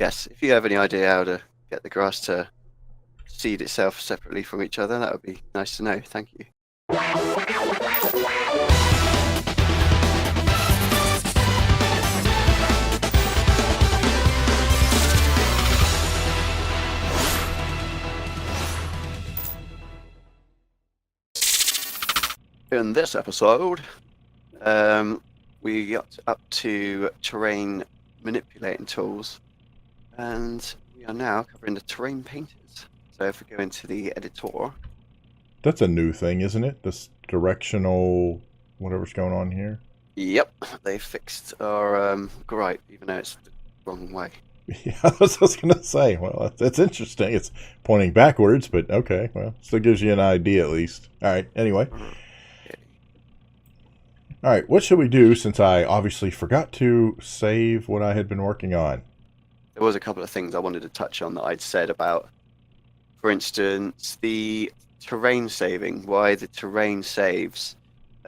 yes, if you have any idea how to get the grass to seed itself separately from each other, that would be nice to know. Thank you. In this episode, we got up to terrain manipulating tools, and we are now covering the terrain painters. So if we go into the editor, that's a new thing, isn't it? This directional whatever's going on here. Yep, they fixed our gripe, even though it's the wrong way. Yeah, that's what I was gonna say. Well, that's interesting. It's pointing backwards, but okay. Well, still gives you an idea at least. All right. Anyway. All right, what should we do since I obviously forgot to save what I had been working on? There was a couple of things I wanted to touch on that I'd said about, for instance, the terrain saving, why the terrain saves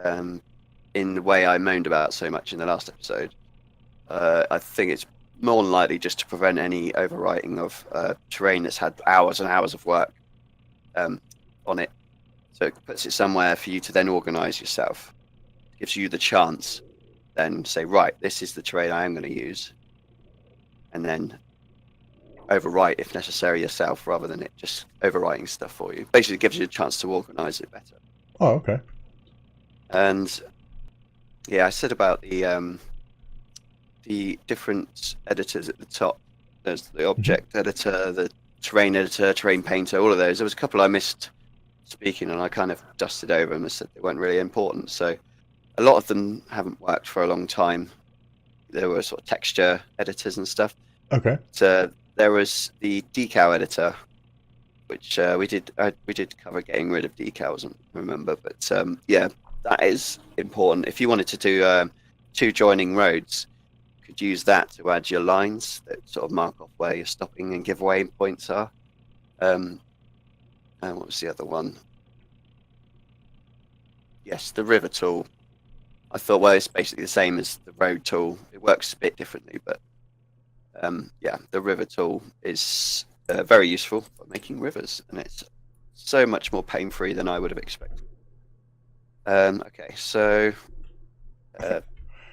in the way I moaned about so much in the last episode. I think it's more than likely just to prevent any overwriting of terrain that's had hours and hours of work on it. So it puts it somewhere for you to then organize yourself. Gives you the chance then say, right, this is the terrain I am going to use, and then overwrite if necessary yourself rather than it just overwriting stuff for you. Basically, it gives you a chance to organize it better. Oh, okay. And yeah, I said about the different editors at the top. There's the object editor, the terrain editor, terrain painter, all of those. There was a couple I missed speaking, and I kind of dusted over them and said they weren't really important. So a lot of them haven't worked for a long time. There were sort of texture editors and stuff. Okay. So there was the Decal Editor, which we did cover getting rid of decals, I remember. But yeah, that is important. If you wanted to do two joining roads, you could use that to add your lines that sort of mark off where your stopping and giveaway points are. And what was the other one? Yes, the river tool. I thought, well, it's basically the same as the road tool. It works a bit differently, but yeah, the river tool is very useful for making rivers, and it's so much more pain-free than I would have expected. Okay, so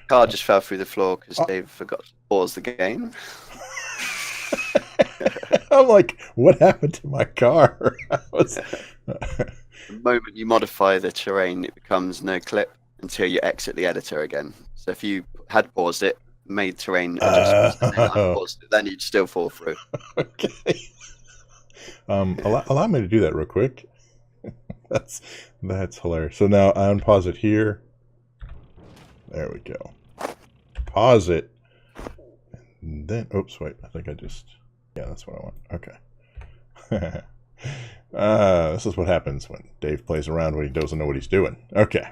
car just fell through the floor because Dave forgot to pause the game. I'm like, what happened to my car? The moment you modify the terrain, it becomes no clip until you exit the editor again. So if you had paused it, made terrain adjustments, and then unpaused it, then you'd still fall through. Okay. Allow me to do that real quick. That's hilarious. So now I unpause it here. There we go. Pause it. And then, oops, wait. I think I just, yeah, that's what I want. Okay. This is what happens when Dave plays around when he doesn't know what he's doing. Okay.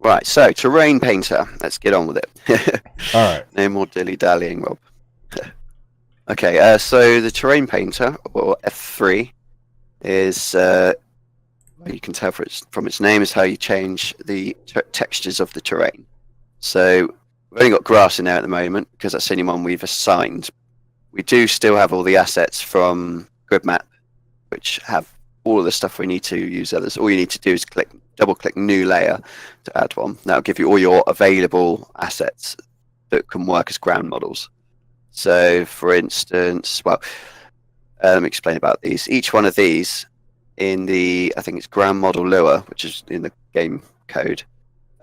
Right, so terrain painter. Let's get on with it. All right. No more dilly-dallying, Rob. Okay, so the terrain painter, or F3, is, well, you can tell from its name, is how you change the textures of the terrain. So we've only got grass in there at the moment because that's the only one we've assigned. We do still have all the assets from Grid Map, which have all of the stuff we need to use others. All you need to do is double-click New Layer to add one. That'll give you all your available assets that can work as ground models. So, for instance, well, let me explain about these. Each one of these in the, I think it's ground model Lua, which is in the game code,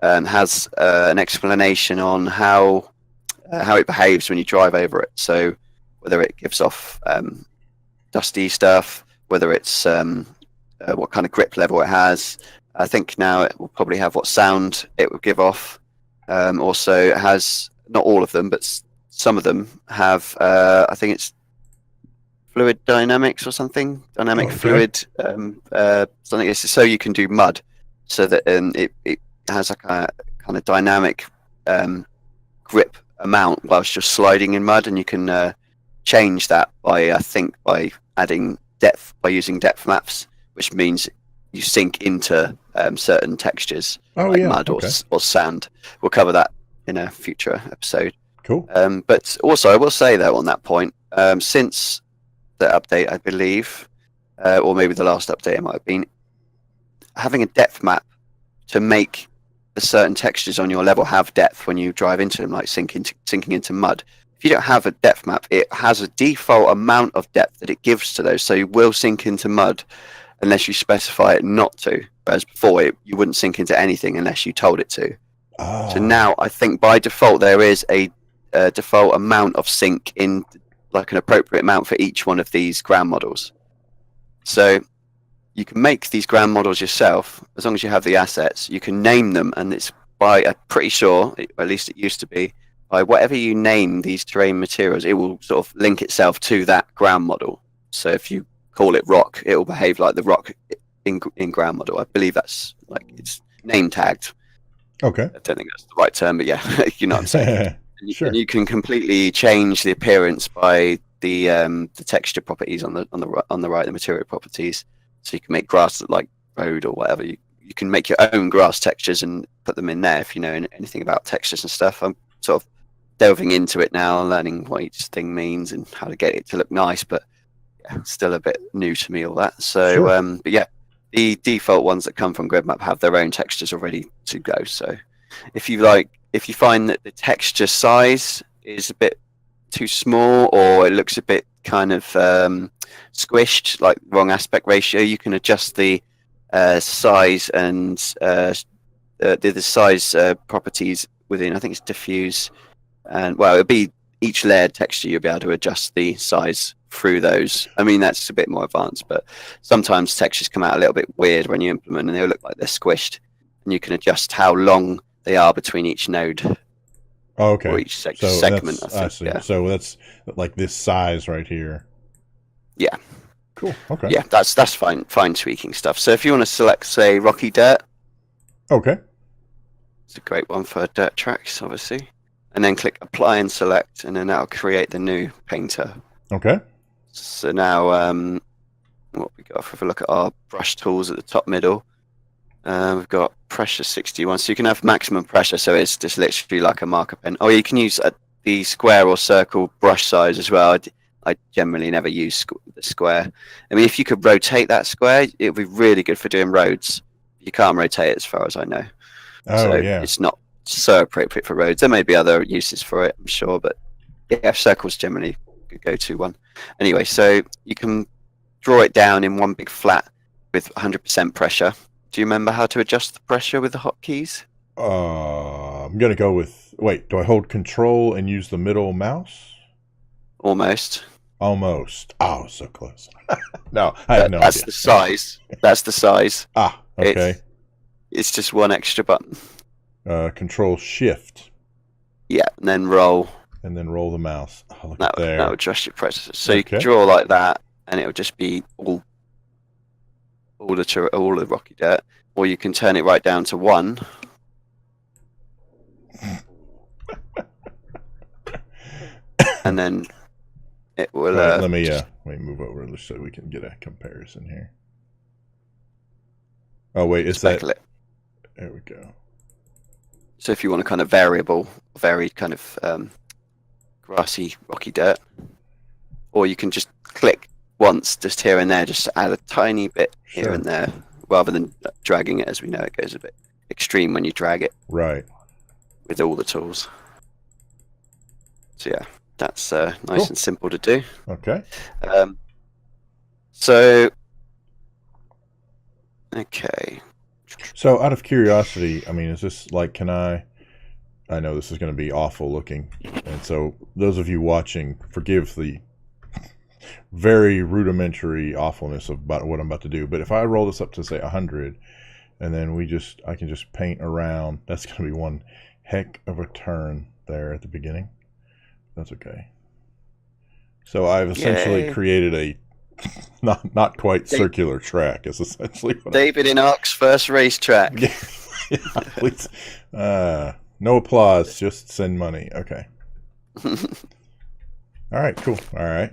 has an explanation on how it behaves when you drive over it. So, whether it gives off dusty stuff, whether it's what kind of grip level it has. I think now it will probably have what sound it will give off. Also, it has, not all of them, but some of them have, I think it's fluid dynamics or something, dynamic fluid, something. So you can do mud, so that it has like a kind of dynamic grip amount whilst you're sliding in mud, and you can change that by, I think, by adding depth, by using depth maps, which means you sink into certain textures, like mud or sand. We'll cover that in a future episode. Cool. But also, I will say though on that point, since the update, I believe, or maybe the last update it might have been, having a depth map to make the certain textures on your level have depth when you drive into them, like sinking into mud. If you don't have a depth map, it has a default amount of depth that it gives to those, so you will sink into mud unless you specify it not to. Whereas before, you wouldn't sink into anything unless you told it to. So now I think by default there is a default amount of sink in, like an appropriate amount for each one of these ground models. So you can make these ground models yourself as long as you have the assets. You can name them, and it's by, I'm pretty sure, at least it used to be, by whatever you name these terrain materials, it will sort of link itself to that ground model. So if you call it rock, it will behave like the rock in ground model. I believe that's like it's name tagged. Okay. I don't think that's the right term, but yeah, you know what I'm saying. Sure. And you can completely change the appearance by the texture properties on the right, the material properties. So you can make grass look like road or whatever. You can make your own grass textures and put them in there if you know anything about textures and stuff. I'm sort of delving into it now, learning what each thing means and how to get it to look nice, but yeah, still a bit new to me all that. So, Sure. but yeah, the default ones that come from GridMap have their own textures already to go. So if you find that the texture size is a bit too small or it looks a bit kind of squished, like wrong aspect ratio, you can adjust the size and the size properties within, I think it's diffuse, and well, it'll be each layered texture, you'll be able to adjust the size through those. I mean, that's a bit more advanced, but sometimes textures come out a little bit weird when you implement, and they'll look like they're squished, and you can adjust how long they are between each node. Oh, okay. Or each segment. I see. Yeah. So that's like this size right here. Yeah. Cool. Okay. Yeah, that's fine tweaking stuff. So if you want to select, say, rocky dirt. Okay. It's a great one for dirt tracks, obviously. And then click apply and select, and then that'll create the new painter. Okay. So now, what we got? If we look at our brush tools at the top middle, we've got pressure 61, so you can have maximum pressure, so it's just literally like a marker pen. Oh, you can use the square or circle brush size as well. I generally never use the square. I mean, if you could rotate that square, it would be really good for doing roads. You can't rotate it as far as I know. Oh, so yeah. It's not so appropriate for roads. There may be other uses for it, I'm sure, but yeah, circles generally a go-to one. Anyway, so you can draw it down in one big flat with 100% pressure. Do you remember how to adjust the pressure with the hotkeys? I'm gonna go with. Wait, do I hold Control and use the middle mouse? Almost. Almost. Oh, so close. No, I have no That's idea. the size. That's the size. Ah, okay. It's just one extra button. Control Shift. Yeah, and then roll. And then roll the mouse. Oh, look at there. That would adjust your pressure. So you Okay. can draw like that, and it will just be all the rocky dirt, or you can turn it right down to 1. And then it will. Right, let me move over just so we can get a comparison here. Oh wait, is that? speckle it. There we go. So if you want a kind of very kind of grassy, rocky dirt, or you can just click once, just here and there, just to add a tiny bit here Sure. and there, rather than dragging it. As we know, it goes a bit extreme when you drag it. Right. With all the tools. So yeah, that's nice Cool. and simple to do. Okay. So, okay. So out of curiosity, I mean, is this like, can I know this is going to be awful looking, and so those of you watching, forgive the very rudimentary awfulness of what I'm about to do, but if I roll this up to say 100, and then I can just paint around, that's going to be one heck of a turn there at the beginning. That's okay. So I've essentially created a not quite circular track. Is essentially what Davidinark's first racetrack. Yeah, please. No applause, just send money. Okay. All right, cool. All right.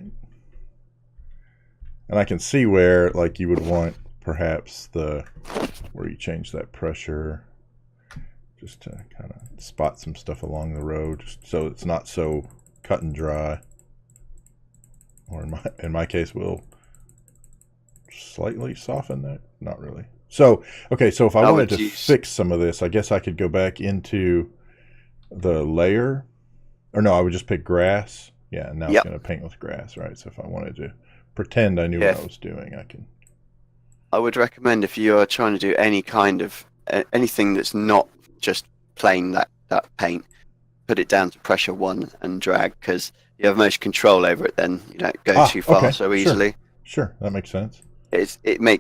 And I can see where, like, you would want perhaps where you change that pressure. just to kind of spot some stuff along the road, just so it's not so cut and dry. Or in my case, we'll slightly soften that. Not really. So, okay, so if I wanted to fix some of this, I guess I could go back into the layer. Or no, I would just pick grass. Yeah, and now it's going to paint with grass, right? So if I wanted to pretend I knew what I was doing, I can. I would recommend if you are trying to do any kind of anything that's not just plain that paint, put it down to pressure 1 and drag, because you have most control over it. Then you don't go too far so easily. Sure, that makes sense. It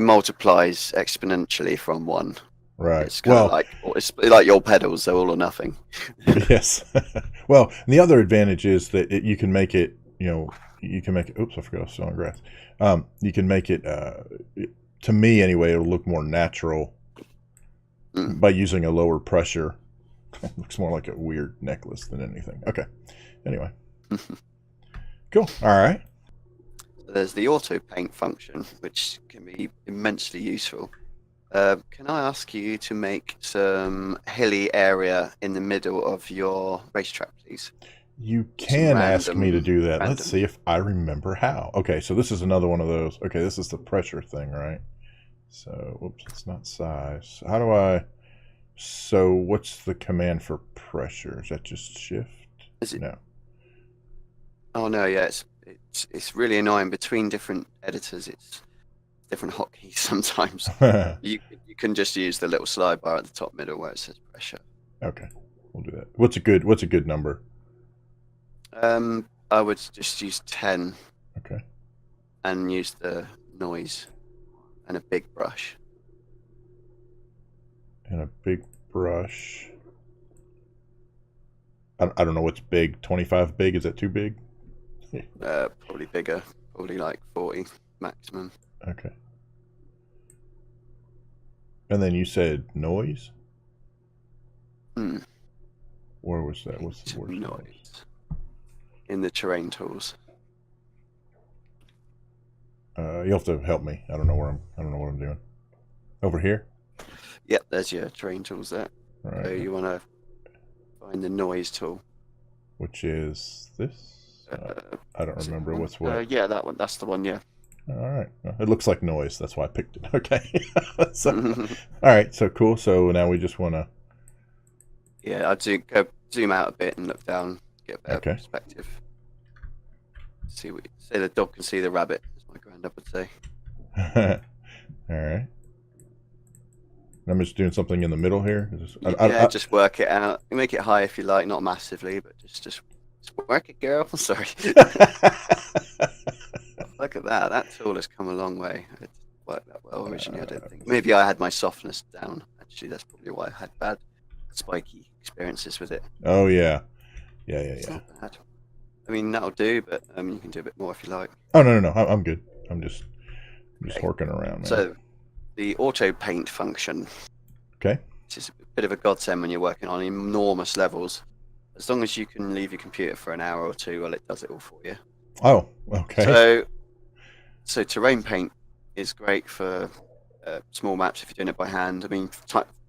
multiplies exponentially from 1. Right. It's kind of it's like your pedals; they're all or nothing. Yes. Well, and the other advantage is that you can make it. You can make it. Oops, I forgot I was still on grass. You can make it. To me, anyway, it'll look more natural by using a lower pressure. It looks more like a weird necklace than anything. Okay. Anyway. Cool. All right. There's the auto paint function, which can be immensely useful. Can I ask you to make some hilly area in the middle of your racetrack, please? You can ask me to do that. Let's see if I remember how. Okay, so this is another one of those. Okay, this is the pressure thing, right? So, whoops, it's not size. How do I... So, what's the command for pressure? Is that just shift? Is it? No. Oh, no, yeah, it's really annoying. Between different editors, it's different hotkeys sometimes. You can just use the little slide bar at the top middle where it says pressure. Okay, we'll do that. What's a good number? I would just use 10. Okay. And use the noise and a big brush. And a big brush. I don't know what's big. 25 big? Is that too big? Probably bigger. Probably like 40 maximum. Okay. And then you said noise? Where was that? What's the word? Noise. In the terrain tools. You'll have to help me. I don't know what I'm doing. Over here? Yep, there's your terrain tools there. Right. So you want to find the noise tool. Which is this? I don't remember what's what. Yeah, that one. That's the one, yeah. All right. It looks like noise. That's why I picked it. Okay. So, all right. So cool. So now we just want to... Yeah, I'd zoom out a bit and look down, get a better perspective. See what say the dog can see the rabbit, as my granddad would say. All right. I'm just doing something in the middle here. Just work it out. You make it high if you like, not massively, but just work it, girl. Sorry. Look at that. That tool has come a long way. It worked that well originally, I don't think. Maybe I had my softness down. Actually, that's probably why I had bad spiky experiences with it. Oh, yeah. Yeah. It's not bad. I mean, that'll do, but you can do a bit more if you like. Oh, no. I'm good. I'm just working around, man. So, the auto paint function. Okay. Which is a bit of a godsend when you're working on enormous levels. As long as you can leave your computer for an hour or two, well, it does it all for you. Oh, okay. So terrain paint is great for small maps if you're doing it by hand. I mean,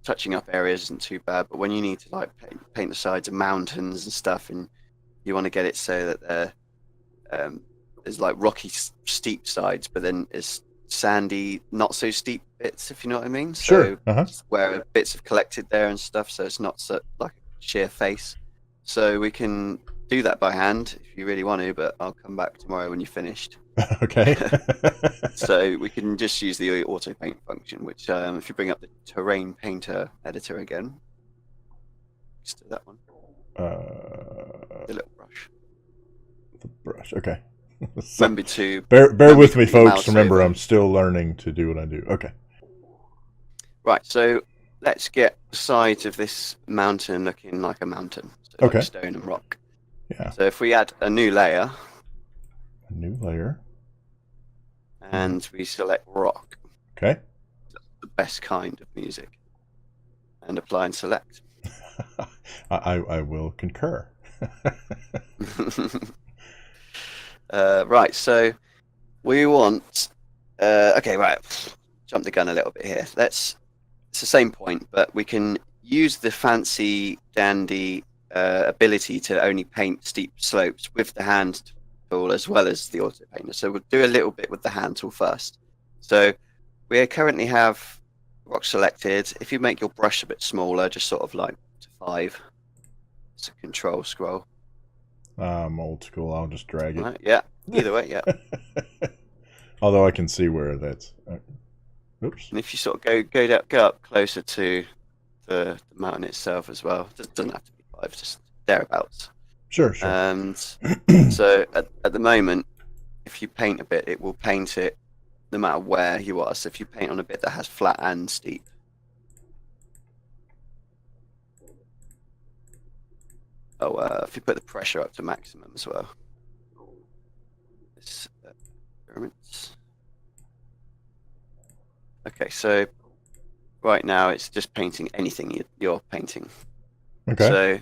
touching up areas isn't too bad, but when you need to like paint the sides of mountains and stuff, and you want to get it so that there's like rocky, steep sides, but then it's sandy, not so steep bits, if you know what I mean. Sure. So where bits have collected there and stuff, so it's not so like a sheer face. So we can do that by hand if you really want to, but I'll come back tomorrow when you're finished. Okay. So we can just use the auto paint function, which if you bring up the terrain painter editor again, just do that one. The little brush. The brush. Okay. So remember to bear with me, folks. Remember, I'm still learning to do what I do. Okay. Right. So let's get the sides of this mountain looking like a mountain. So like stone and rock. Yeah. So if we add a new layer. A new layer. And we select rock. Okay. The best kind of music. And apply and select. I will concur. Right, so we want... okay, right. Jump the gun a little bit here. It's the same point, but we can use the fancy dandy ability to only paint steep slopes with the hand tool as well as the auto painter. So we'll do a little bit with the hand tool first. So we currently have rock selected. If you make your brush a bit smaller, just sort of like to 5, it's a control scroll. Old school. I'll just drag it. Right, yeah, either way, yeah. Although I can see where that's. Oops. And if you sort of go up closer to the mountain itself as well, it doesn't have to be 5, just thereabouts. Sure. And so at the moment, if you paint a bit, it will paint it no matter where you are. So if you paint on a bit that has flat and steep. Oh, if you put the pressure up to maximum as well. This experiments. Okay, so right now it's just painting anything you're painting. Okay. So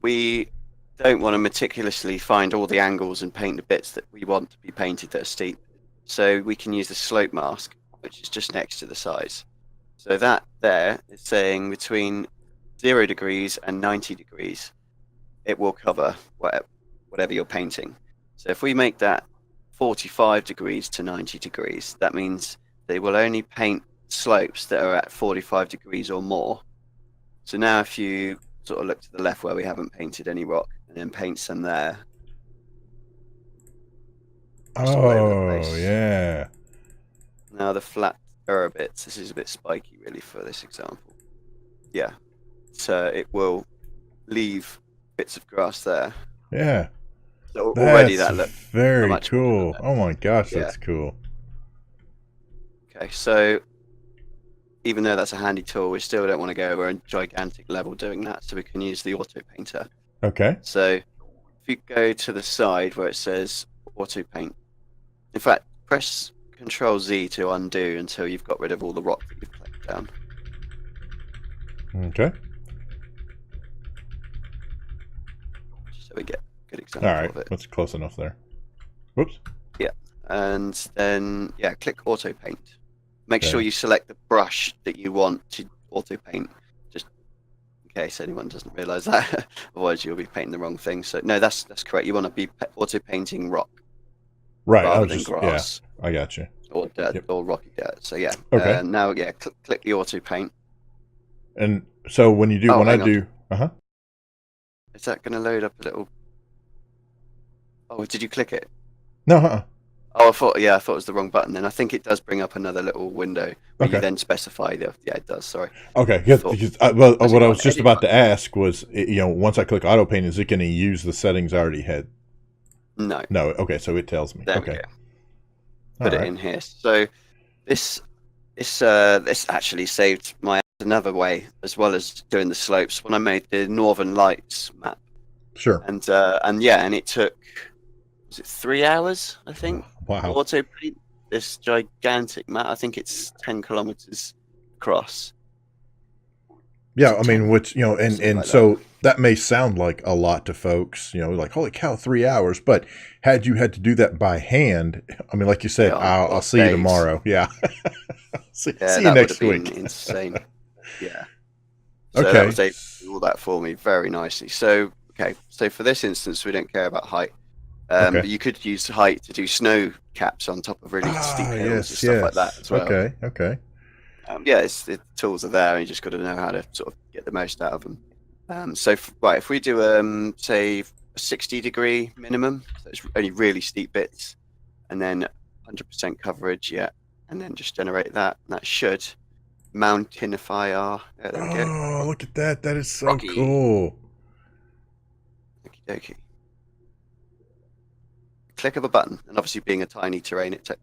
we don't want to meticulously find all the angles and paint the bits that we want to be painted that are steep. So we can use the slope mask, which is just next to the size. So that there is saying between 0 degrees and 90 degrees, it will cover whatever you're painting. So if we make that 45 degrees to 90 degrees, that means they will only paint slopes that are at 45 degrees or more. So now if you sort of look to the left where we haven't painted any rock and then paint some there. Oh, yeah. Now the flat bits, this is a bit spiky really for this example. Yeah, so it will leave bits of grass there. Yeah. So already that looks very cool. Oh my gosh, that's cool. Okay, so even though that's a handy tool, we still don't want to go over a gigantic level doing that, so we can use the auto painter. Okay. So if you go to the side where it says auto paint, in fact, press Control Z to undo until you've got rid of all the rock that you've clicked down. Okay. So we get a good example of it. Alright, that's close enough there. Whoops. Yeah, and then, yeah, click auto paint. Make sure you select the brush that you want to auto paint, just in case anyone doesn't realize that. Otherwise, you'll be painting the wrong thing. So, no, that's correct. You want to be auto painting rock, right? Rather than grass. Yeah, I got you. Or dirt, or rocky dirt. So yeah. Okay. Now, yeah, click the auto paint. And so when you do, is that going to load up a little? Oh, did you click it? No. Oh, I thought it was the wrong button. Then I think it does bring up another little window where you then specify the. Yeah, it does. Sorry. Okay. Yeah, because what I was just about to ask was, once I click auto paint, is it going to use the settings I already had? No. No. Okay, so it tells me. There we go. Put it in here. So this actually saved my ass another way, as well as doing the slopes, when I made the Northern Lights map. Sure. And it took, was it 3 hours, I think? Wow. Auto paint this gigantic map. I think it's 10 kilometers across. Yeah, I mean, which, and so that may sound like a lot to folks, like, holy cow, 3 hours. But had you had to do that by hand, I mean, like you said, I'll see you tomorrow. Yeah. see you next week. Insane. Yeah. So okay. that was able to do all that for me very nicely. So, so for this instance, we don't care about height. But you could use height to do snow caps on top of really steep hills and stuff like that as well. Okay. The tools are there, and you just got to know how to sort of get the most out of them. If we do say a 60-degree minimum, so it's only really steep bits, and then 100% coverage, and then just generate that. And that should mountainify our. There we go. Oh, look at that! That is so cool. Okie dokie. Click of a button, and obviously being a tiny terrain, it took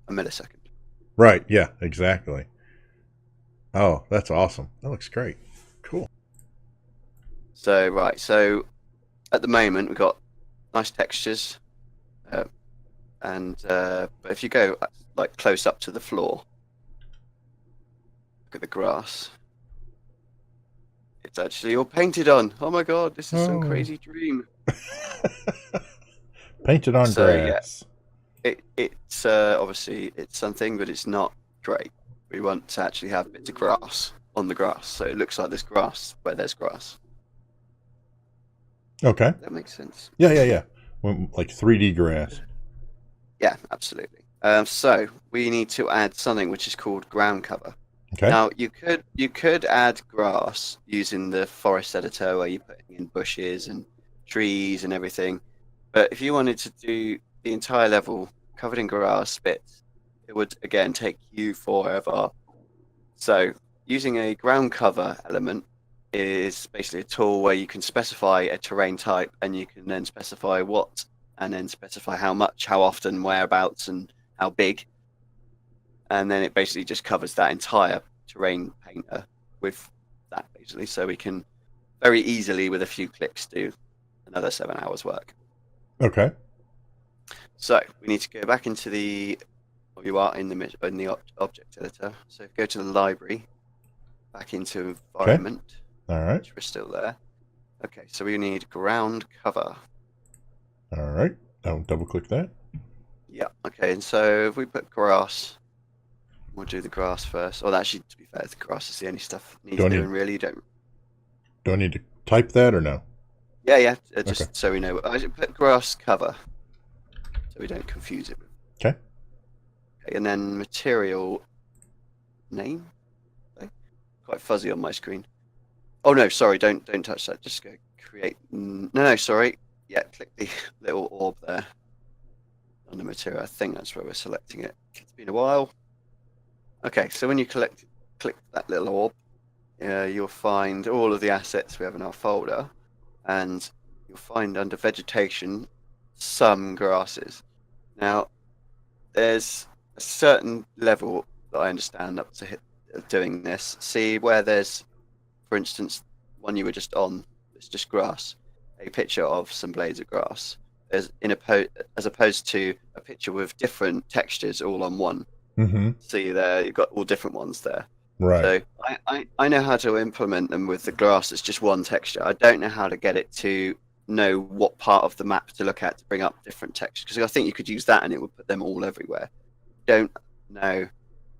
a millisecond. Right. Yeah. Exactly. Oh, that's awesome. That looks great. Cool. So at the moment we've got nice textures, but if you go like close up to the floor, look at the grass. It's actually all painted on. Oh my god, this is some crazy dream. Painted on grass. Yeah, it's obviously it's something, but it's not great. We want to actually have bits of grass. on the grass, so it looks like there's grass where there's grass. Okay. That makes sense. Yeah. Like 3D grass. Yeah, absolutely. So we need to add something which is called ground cover. Okay. Now you could add grass using the forest editor where you put in bushes and trees and everything. But if you wanted to do the entire level covered in grass bits, it would again take you forever. So using a ground cover element is basically a tool where you can specify a terrain type and you can then specify what and then specify how much, how often, whereabouts, and how big. And then it basically just covers that entire terrain painter with that basically. So we can very easily, with a few clicks, do another 7 hours work. Okay. So we need to go back into the, well, you are in the object editor. So go to the library, back into environment. All right. Which we're still there. Okay, so we need ground cover. All right. I'll double click that. Yeah. Okay, and so if we put grass, we'll do the grass first. Oh, actually, to be fair, the grass is the only stuff needs doing. Really, do I need to type that or no? Yeah. Just so we know. I should put grass cover, so we don't confuse it. Okay. Okay, and then material name. Okay. Quite fuzzy on my screen. Oh no, sorry, don't touch that. Just go create. No, sorry. Yeah, click the little orb there on the material. I think that's where we're selecting it. It's been a while. Okay, so when you click that little orb, you'll find all of the assets we have in our folder, and you'll find under vegetation some grasses. Now, there's a certain level that I understand up to doing this. See where there's, for instance, one you were just on, it's just grass, a picture of some blades of grass. There's as opposed to a picture with different textures all on one. Mm-hmm. See there, you've got all different ones there. Right. So I know how to implement them with the grass as just one texture. I don't know how to get it to know what part of the map to look at to bring up different textures, because I think you could use that and it would put them all everywhere. Don't know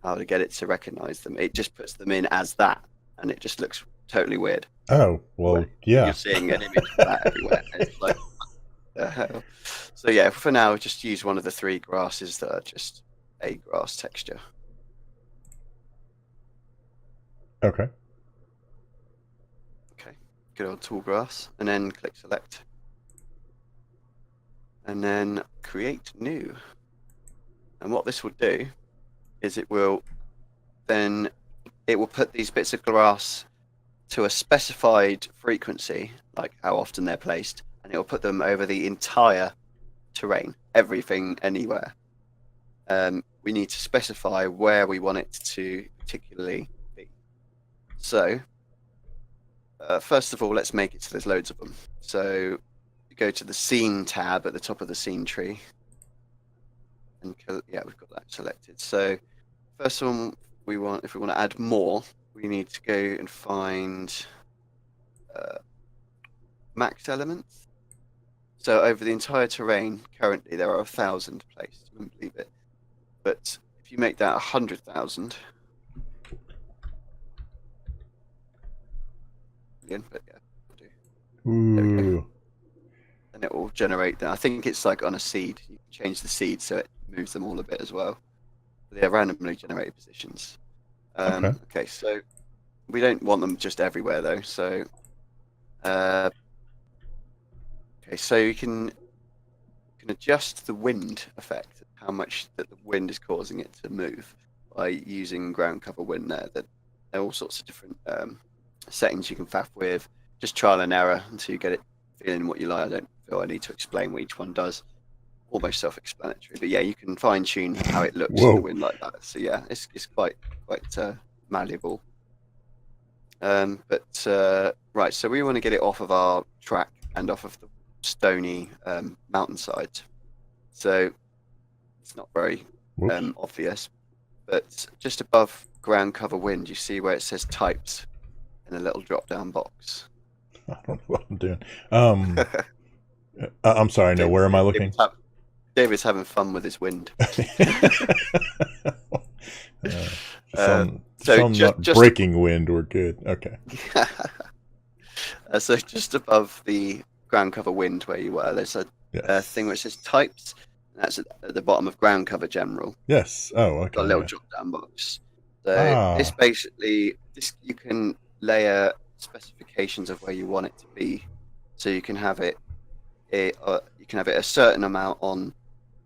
how to get it to recognize them. It just puts them in as that, and it just looks totally weird. Oh, well, yeah. You're seeing an image of that everywhere. It's like, what the hell? So yeah, for now, just use one of the 3 grasses that are just a grass texture. Okay. Okay, good old tall grass, and then click select. And then create new. And what this will do is it will put these bits of grass to a specified frequency, like how often they're placed, and it will put them over the entire terrain, everything, anywhere. We need to specify where we want it to particularly be. So, first of all, let's make it so there's loads of them. So, you go to the scene tab at the top of the scene tree. And yeah, we've got that selected. So, first one we want, if we want to add more, we need to go and find max elements. So over the entire terrain, currently there are 1,000 placed. You wouldn't believe it. But if you make that 100,000, again, but yeah, we'll do. There we go. And it will generate that. I think it's like on a seed. You can change the seed so it moves them all a bit as well. They're randomly generated positions. Okay, so we don't want them just everywhere though. So, okay, so you can adjust the wind effect, how much that the wind is causing it to move by using ground cover wind there. That there are all sorts of different settings you can faff with. Just trial and error until you get it feeling what you like. I don't feel I need to explain what each one does. Almost self-explanatory, but yeah, you can fine-tune how it looks in the wind like that. So yeah, it's quite malleable. Right, so we want to get it off of our track and off of the stony mountainside. So it's not very obvious, but just above ground cover wind, you see where it says types in a little drop-down box. I don't know what I'm doing. I'm sorry. No, where am I looking? David's having fun with his wind. So not breaking wind, we're good. Okay. So just above the ground cover wind where you were, there's a thing which says types. And that's at the bottom of ground cover general. Yes. Oh, okay. Got a little drop down box. So this basically, you can layer specifications of where you want it to be. So you can have it a certain amount on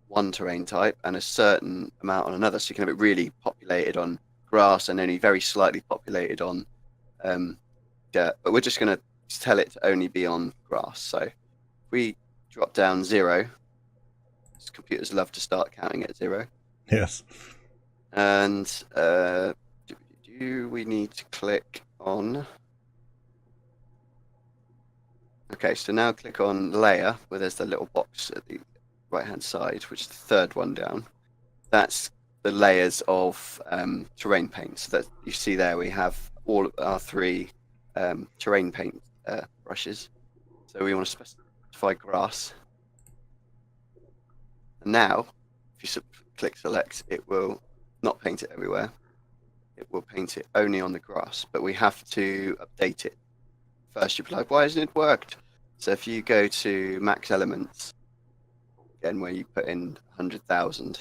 one terrain type and a certain amount on another. So you can have it really populated on grass and only very slightly populated on dirt. But we're just going to tell it to only be on grass. So if we drop down 0, computers love to start counting at 0. Yes. And we need to click on. Okay, so now click on layer where there's the little box at the right hand side, which is the third one down. That's the layers of terrain paint. So that you see there, we have all of our 3 terrain paint brushes. So we want to specify grass. And now, if you click select, it will not paint it everywhere. It will paint it only on the grass, but we have to update it. First, you'll be like, why hasn't it worked? So if you go to max elements, again, where you put in 100,000,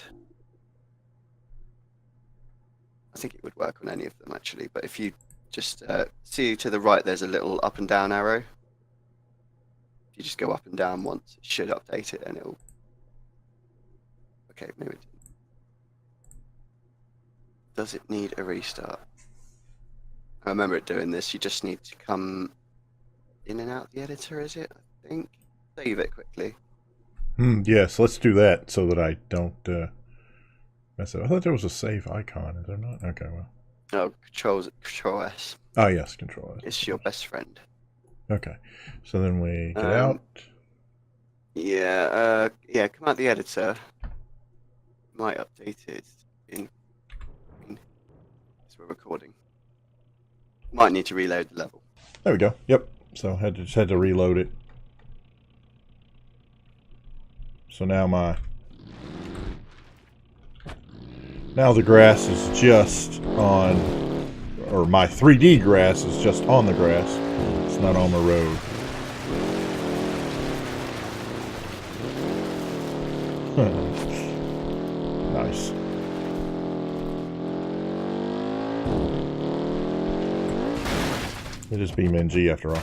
I think it would work on any of them actually, but if you just see to the right, there's a little up and down arrow. If you just go up and down once, it should update it and it'll. Okay, maybe. Does it need a restart? I remember it doing this. You just need to come in and out the editor, is it? I think. Save it quickly. Yes, let's do that so that I don't mess up. I thought there was a save icon. Is there not? Okay, well. Oh, Control S. Oh, yes, Control S. It's your best friend. Okay. So then we get out. Yeah, come out the editor. Might update it in as we're recording. Might need to reload the level. There we go. Yep. So just had to reload it. So now the grass is just on, or my 3D grass is just on the grass. It's not on the road. Nice. It is BeamNG after all.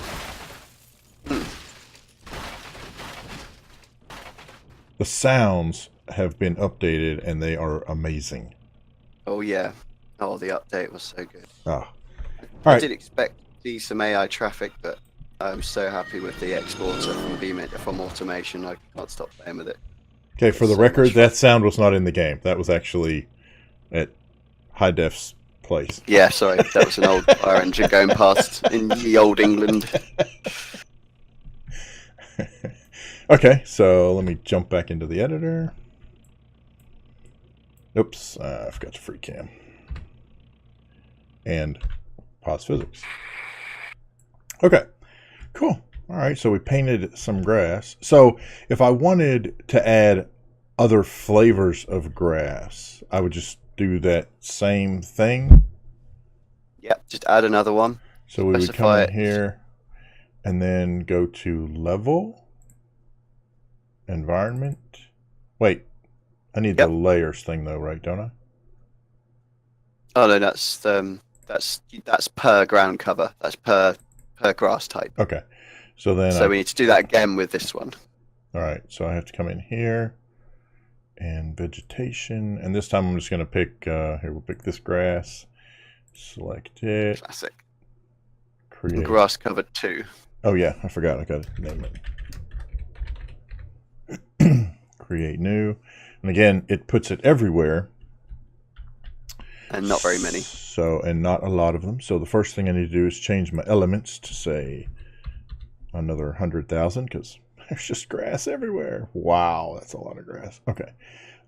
The sounds have been updated and they are amazing. Oh yeah. Oh, the update was so good. Ah. I did expect to see some AI traffic, but I'm so happy with the exporter from BeamNG from automation. I can't stop playing with it. Okay, for the record, that sound was not in the game. That was actually at HighDef's place. Yeah, sorry. That was an old fire engine going past in the old England. Okay, so let me jump back into the editor. Oops, I forgot to free cam. And pause physics. Okay, cool. All right, so we painted some grass. So if I wanted to add other flavors of grass, I would just do that same thing. Yep, just add another one. So we would come in here and then go to level, environment. Wait, I need the layers thing though, right? Don't I? Oh no, that's per ground cover. That's per grass type. Okay. So then we need to do that again with this one. All right, so I have to come in here and vegetation, and this time I'm just going to pick, here we'll pick this grass, select it. Classic. Create. Grass cover 2. Oh yeah, I forgot, I got to name it. Create new, and again, it puts it everywhere. And not very many. So, and not a lot of them. So the first thing I need to do is change my elements to say another 100,000 because there's just grass everywhere. Wow, that's a lot of grass. Okay.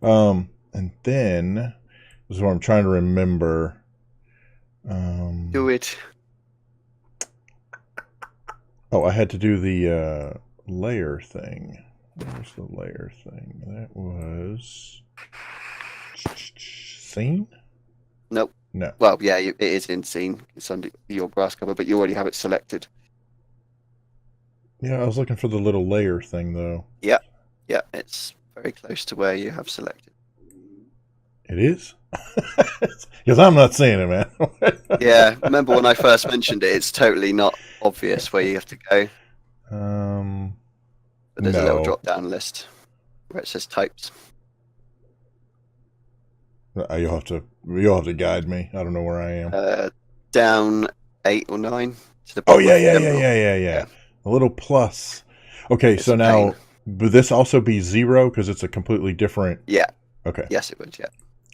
And then this is what I'm trying to remember. Do it. Oh, I had to do the layer thing. Where's the layer thing? That was scene? Nope. No. Well, yeah, it is in scene. It's under your grass cover, but you already have it selected. Yeah, I was looking for the little layer thing, though. Yeah, it's very close to where you have selected. It is? Because I'm not seeing it, man. Yeah, remember when I first mentioned it? It's totally not obvious where you have to go. But there's a little No. drop-down list where it says types. You'll have to guide me. I don't know where I am. Down 8 or 9 to the Oh, bottom. yeah. A little plus. Okay, It's so a now, pain. would this also be 0 because it's a completely different... Yeah. Okay. Yes, it would, yeah.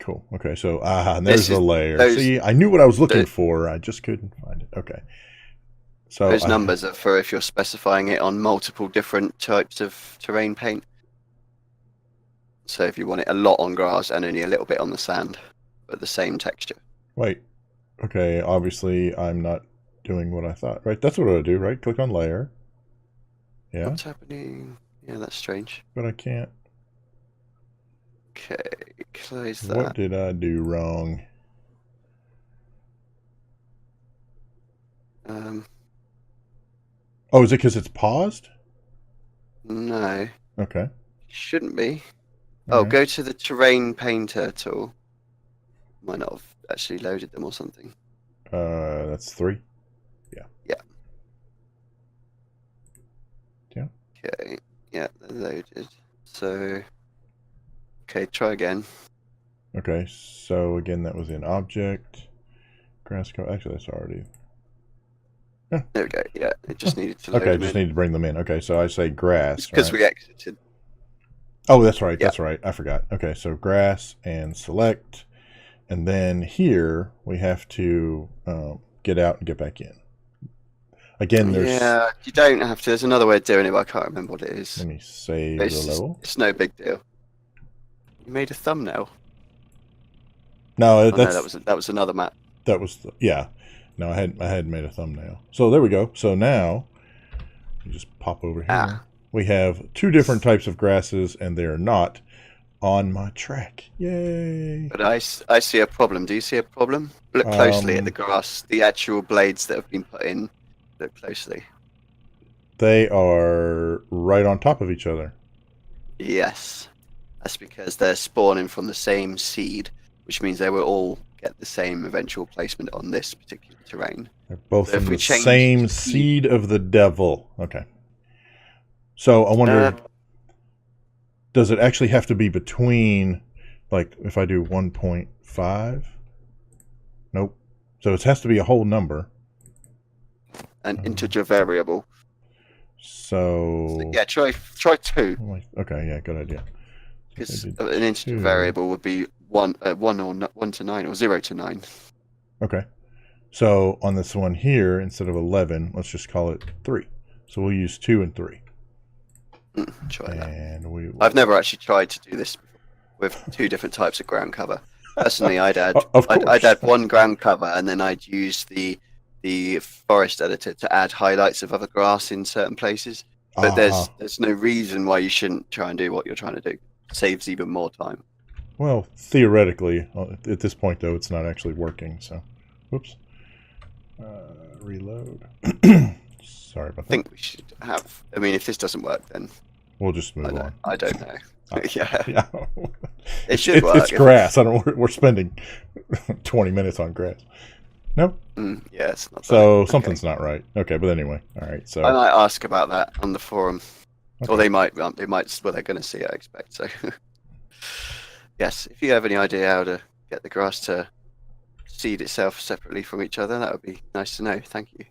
Cool. Okay, so, and there's the layer. those- See, I knew what I was looking for. I just couldn't find it. Okay. So Those numbers are for if you're specifying it on multiple different types of terrain paint. So if you want it a lot on grass and only a little bit on the sand, but the same texture. Wait. Okay, obviously I'm not doing what I thought. Right, that's what I would do, right? Click on layer. Yeah. What's happening? Yeah, that's strange. But I can't. Okay, close that. What did I do wrong? Oh, is it because it's paused? No. Okay. Shouldn't be. All right. Go to the terrain painter tool. Might not have actually loaded them or something. That's 3. Yeah. Okay. Yeah, they're loaded. So, okay, try again. Okay, so again, that was in object. Grass cover. Actually, that's already... There we go. Yeah, it just needed to load Okay, I them just in. need to bring them in. Okay, so I say grass, Because right? we exited. Oh, that's right. Yeah. That's right. I forgot. Okay, so grass and select. And then here we have to get out and get back in. Again, there's... Yeah, you don't have to. There's another way of doing it, but I can't remember what it is. Let me save It's, the level. it's no big deal. You made a thumbnail. No, Oh, that's... no, that was another map. That was... Yeah. No, I had made a thumbnail. So there we go. So now, you just pop over here. We have 2 different types of grasses, and they're not on my track. Yay! But I see a problem. Do you see a problem? Look closely at the grass, the actual blades that have been put in. Look closely. They are right on top of each other. Yes. That's because they're spawning from the same seed, which means they will all get the same eventual placement on this particular terrain. They're both So if from we the change same the seed of the devil. Okay. So I wonder, does it actually have to be between, like, if I do 1.5? Nope. So it has to be a whole number. An integer variable. So Yeah, try 2. Okay, yeah, good idea. Because I an integer 2. variable would be 1 or 1 to 9 or 0 to 9. Okay. So on this one here, instead of 11, let's just call it 3. So we'll use 2 and 3. Try that. And I've never actually tried to do this with 2 different types of ground cover. Personally, I'd add one ground cover and then I'd use the forest editor to add highlights of other grass in certain places. But there's no reason why you shouldn't try and do what you're trying to do. It saves even more time. Well, theoretically, at this point though, it's not actually working. So, whoops. Reload. Sorry about that. I think we should have. I mean, if this doesn't work, then we'll just move on. I don't know. Yeah. It should work. It's grass. We're spending 20 minutes on grass. Nope. Yeah, it's not. So something's not right. Okay, but anyway, all right. So I might ask about that on the forum, or they might. Well, they're going to see it. I expect so. Yes, if you have any idea how to get the grass to seed itself separately from each other, that would be nice to know. Thank you.